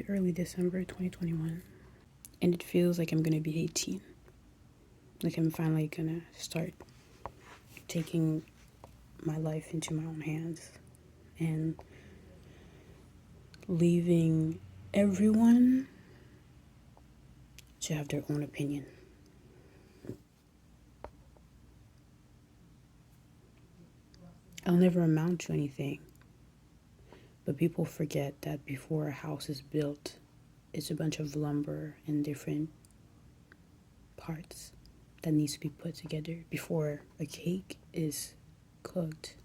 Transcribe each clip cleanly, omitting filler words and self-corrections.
early December 2021. And it feels like I'm going to be 18. Like I'm finally going to start taking my life into my own hands and leaving everyone to have their own opinion. I'll never amount to anything, but people forget that before a house is built, it's a bunch of lumber and different parts that needs to be put together before a cake is cooked,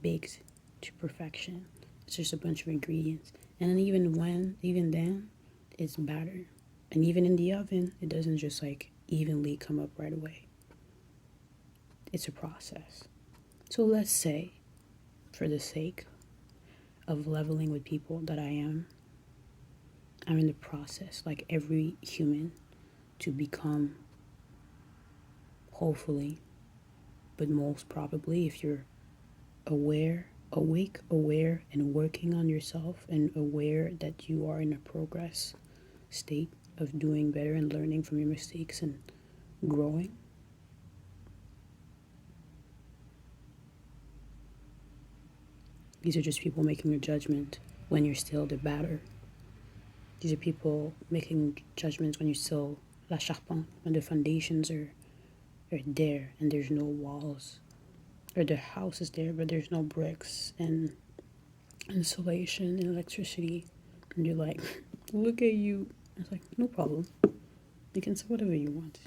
baked to perfection. It's just a bunch of ingredients. And then even then, it's batter. And even in the oven, it doesn't just like evenly come up right away. It's a process. So let's say, for the sake of leveling with people that I'm in the process, like every human, to become, hopefully, but most probably, if you're awake, aware, and working on yourself, and aware that you are in a progress state of doing better and learning from your mistakes and growing. These are just people making a judgment when you're still the batter. These are people making judgments when you're still la charpente, when the foundations are there and there's no walls. Or the house is there, but there's no bricks and insulation and electricity. And you're like, look at you. It's like, no problem. You can say whatever you want,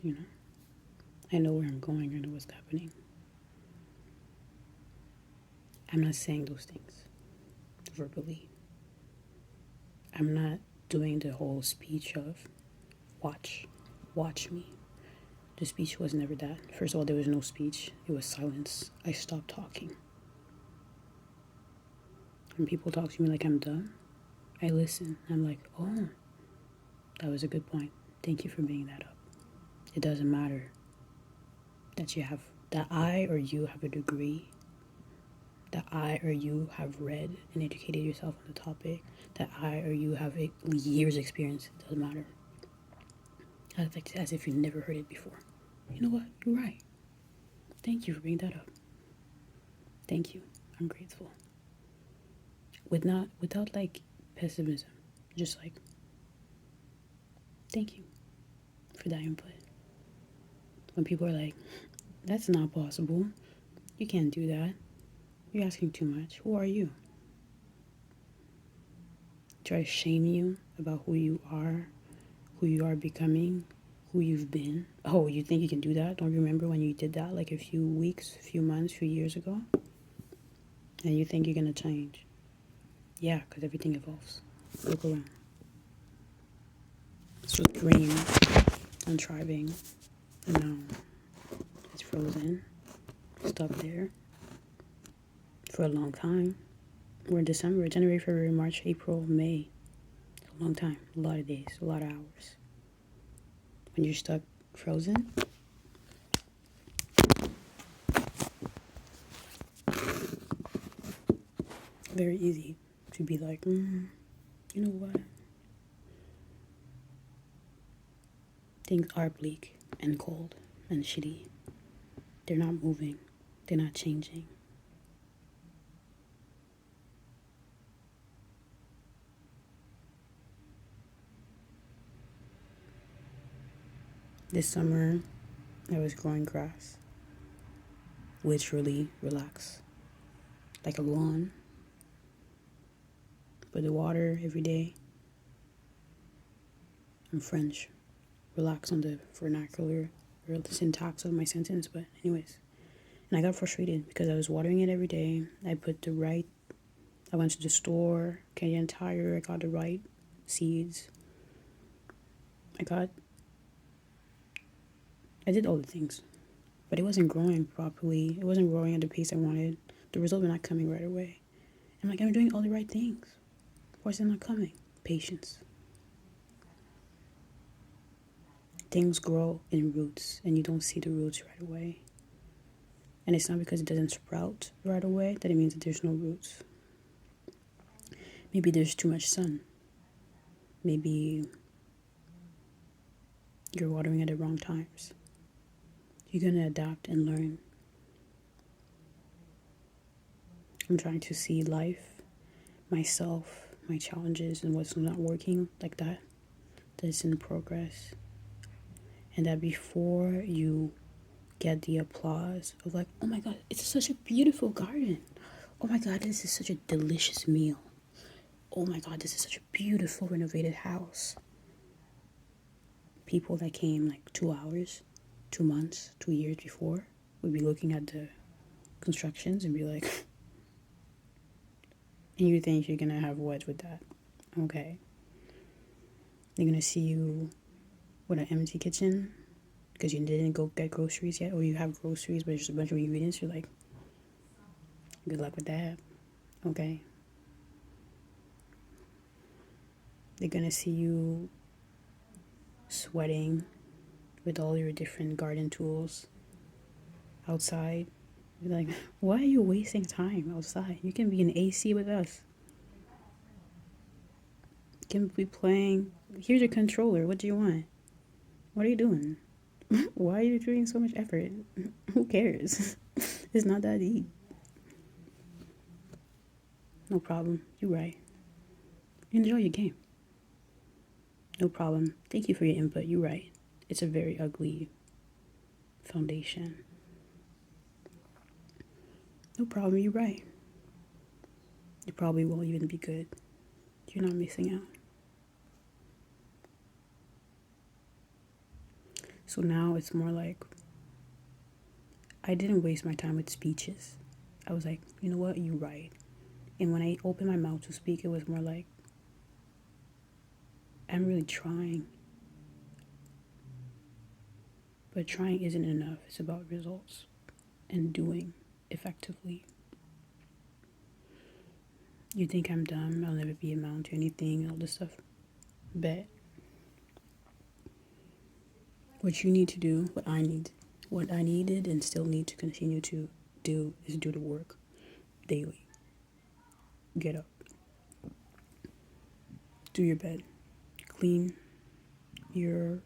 I know where I'm going. I know what's happening. I'm not saying those things verbally. I'm not doing the whole speech of watch me. The speech was never that. First of all, there was no speech. It was silence. I stopped talking. When people talk to me like I'm dumb, I listen. I'm like, oh, that was a good point. Thank you for bringing that up. It doesn't matter that I or you have a degree, that I or you have read and educated yourself on the topic, that I or you have years experience. It doesn't matter. As if you never heard it before. You know what? You're right. Thank you for bringing that up. Thank you. I'm grateful. Without like pessimism. Just like, thank you for that input. When people are like, that's not possible. You can't do that. You're asking too much. Who are you? Try to shame you about who you are becoming, who you've been. Oh, you think you can do that? Don't you remember when you did that like a few weeks, few months, few years ago? And you think you're going to change. Yeah, because everything evolves. Look around. This was green and thriving. And now it's frozen. Stuck there for a long time. We're in December, January, February, March, April, May. It's a long time. A lot of days, a lot of hours. When you're stuck frozen, very easy to be like, you know what? Things are bleak and cold and shitty. They're not moving. They're not changing. This summer, I was growing grass. Literally relax. Like a lawn. But the water every day. I'm French. Relax on the vernacular or the syntax of my sentence, but anyways. And I got frustrated because I was watering it every day. I went to the store, Canadian Tire, I got the right seeds. I did all the things, but it wasn't growing properly. It wasn't growing at the pace I wanted. The results were not coming right away. I'm like, I'm doing all the right things. Why is it not coming? Patience. Things grow in roots, and you don't see the roots right away. And it's not because it doesn't sprout right away that it means that there's no roots. Maybe there's too much sun. Maybe you're watering at the wrong times. You're going to adapt and learn. I'm trying to see life, myself, my challenges, and what's not working like that. That's in progress. And that before you get the applause of like, oh my God, it's such a beautiful garden. Oh my God, this is such a delicious meal. Oh my God, this is such a beautiful renovated house. People that came like 2 hours, 2 months, 2 years before would be looking at the constructions and be like, and you think you're gonna have what with that? Okay. They're gonna see you with an empty kitchen because you didn't go get groceries yet, or you have groceries but there's just a bunch of ingredients. You're like, good luck with that. Okay. They're gonna see you sweating with all your different garden tools outside. You're like, why are you wasting time outside? You can be in AC with us. You can be playing. Here's your controller. What do you want? What are you doing? Why are you doing so much effort? Who cares? It's not that deep. No problem. You're right. Enjoy your game. No problem. Thank you for your input. You're right. It's a very ugly foundation. No problem. You're right. It probably won't even be good. You're not missing out. So now it's more like, I didn't waste my time with speeches. I was like, you know what? You're right. And when I opened my mouth to speak, it was more like, I'm really trying. But trying isn't enough. It's about results and doing effectively. You think I'm dumb, I'll never be amount to anything, all this stuff. Bet. What you need to do, what I needed and still need to continue to do is do the work daily. Get up. Do your bed. Clean your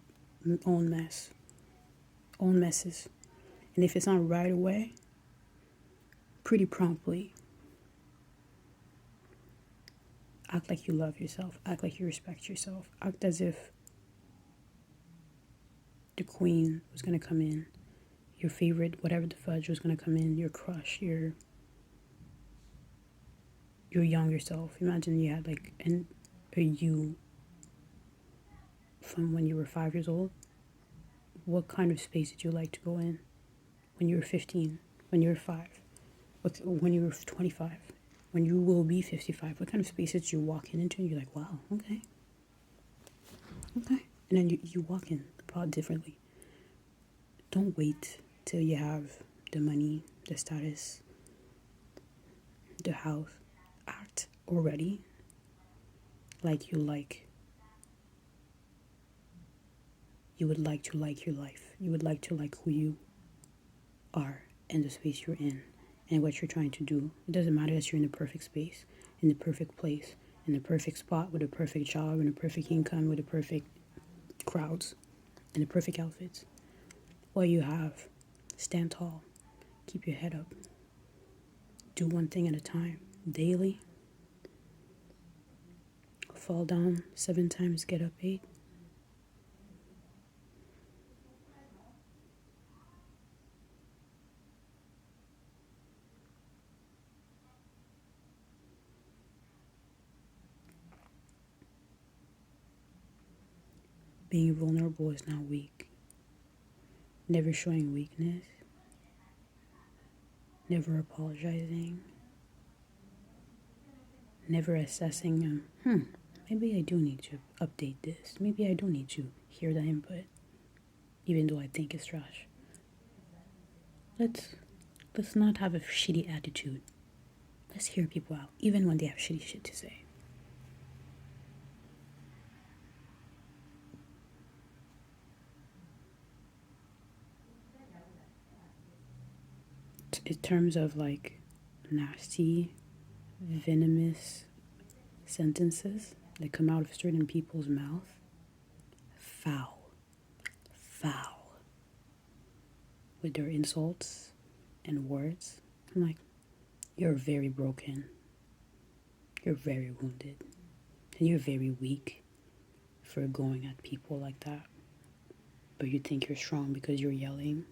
own messes. And if it's not right away, pretty promptly, act like you love yourself. Act like you respect yourself. Act as if the queen was going to come in. Your favorite, whatever the fudge was going to come in. Your crush, your younger self. Imagine you had like a you from when you were 5 years old. What kind of space did you like to go in when you were 15, when you were 5, when you were 25, when you will be 55? What kind of space did you walk into and you're like, wow, okay. And then you walk in probably differently. Don't wait till you have the money, the status, the house. Act already like you would like to like your life. You would like to like who you are and the space you're in and what you're trying to do. It doesn't matter that you're in the perfect space, in the perfect place, in the perfect spot, with a perfect job, and a perfect income, with the perfect crowds, and the perfect outfits. What you have, stand tall, keep your head up, do one thing at a time, daily. Fall down 7 times, get up 8. Being vulnerable is not weak. Never showing weakness. Never apologizing. Never assessing, maybe I do need to update this. Maybe I do need to hear that input, even though I think it's trash. Let's not have a shitty attitude. Let's hear people out, even when they have shitty shit to say. In terms of like nasty, venomous sentences, that come out of certain people's mouth, foul, foul, with their insults and words. I'm like, you're very broken. You're very wounded. And you're very weak for going at people like that. But you think you're strong because you're yelling,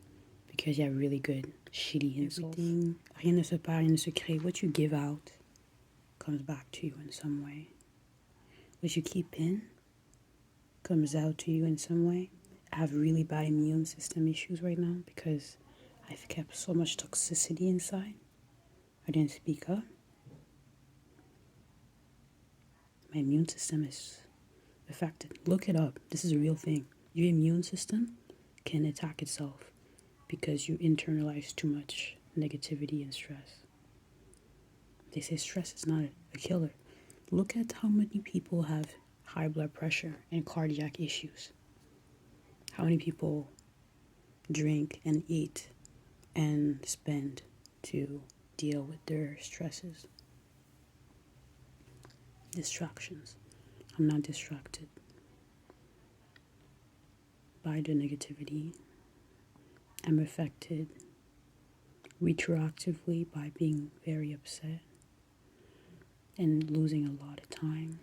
because you have really good, shitty insults. Rien ne se perd, rien ne se crée. What you give out comes back to you in some way. What you keep in comes out to you in some way. I have really bad immune system issues right now because I've kept so much toxicity inside. I didn't speak up. My immune system is affected. Look it up. This is a real thing. Your immune system can attack itself because you internalize too much negativity and stress. They say stress is not a killer. Look at how many people have high blood pressure and cardiac issues. How many people drink and eat and spend to deal with their stresses. Distractions. I'm not distracted by the negativity. I'm affected retroactively by being very upset and losing a lot of time.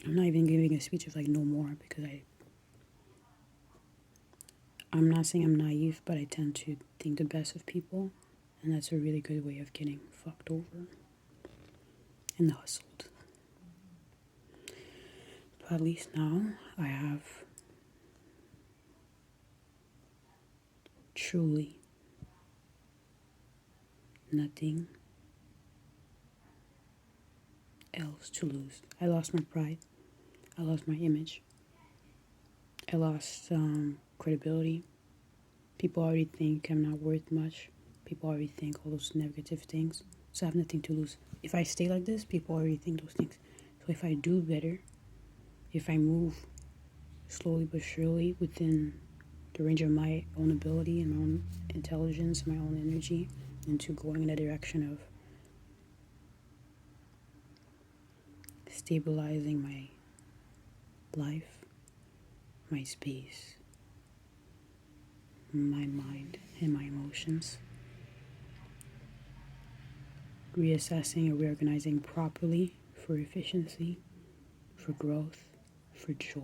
I'm not even giving a speech of like no more because I'm not saying I'm naive, but I tend to think the best of people, and that's a really good way of getting fucked over and hustled. But at least now I have truly nothing else to lose. I lost my pride. I lost my image. I lost credibility. People already think I'm not worth much. People already think all those negative things. So I have nothing to lose. If I stay like this, people already think those things. So if I do better, if I move slowly but surely within the range of my own ability and my own intelligence, my own energy, into going in a direction of stabilizing my life, my space, my mind, and my emotions. Reassessing and reorganizing properly for efficiency, for growth, for joy.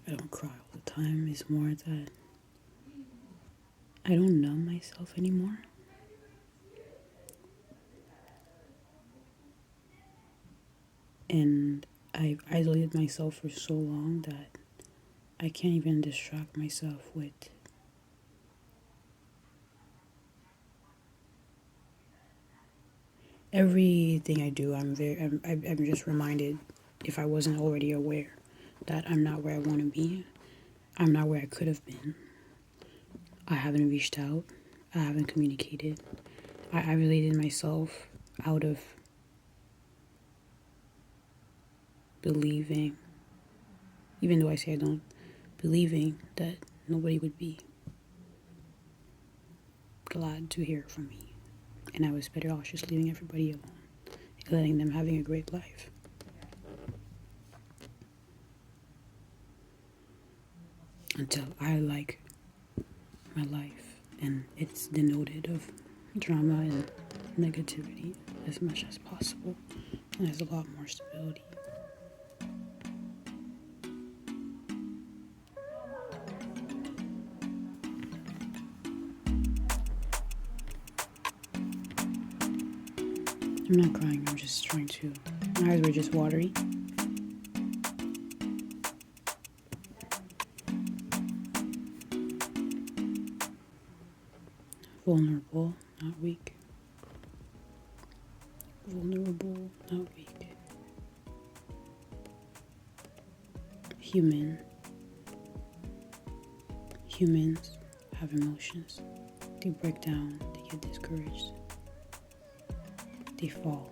I don't cry all the time. It's more that I don't numb myself anymore. And I've isolated myself for so long that I can't even distract myself with everything I do. I'm just reminded, if I wasn't already aware, that I'm not where I want to be. I'm not where I could have been. I haven't reached out. I haven't communicated. I isolated myself out of believing, even though I say I don't, believing that nobody would be glad to hear from me. And I was better off just leaving everybody alone and letting them having a great life. until I like my life, and it's denoted of drama and negativity as much as possible, and there's a lot more stability. I'm not crying, I'm just trying to, my eyes were just watery. Vulnerable, not weak. Vulnerable, not weak. Human. Humans have emotions. They break down, they get discouraged. They fall.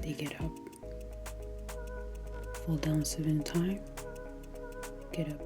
They get up. Fall down 7 times. Get up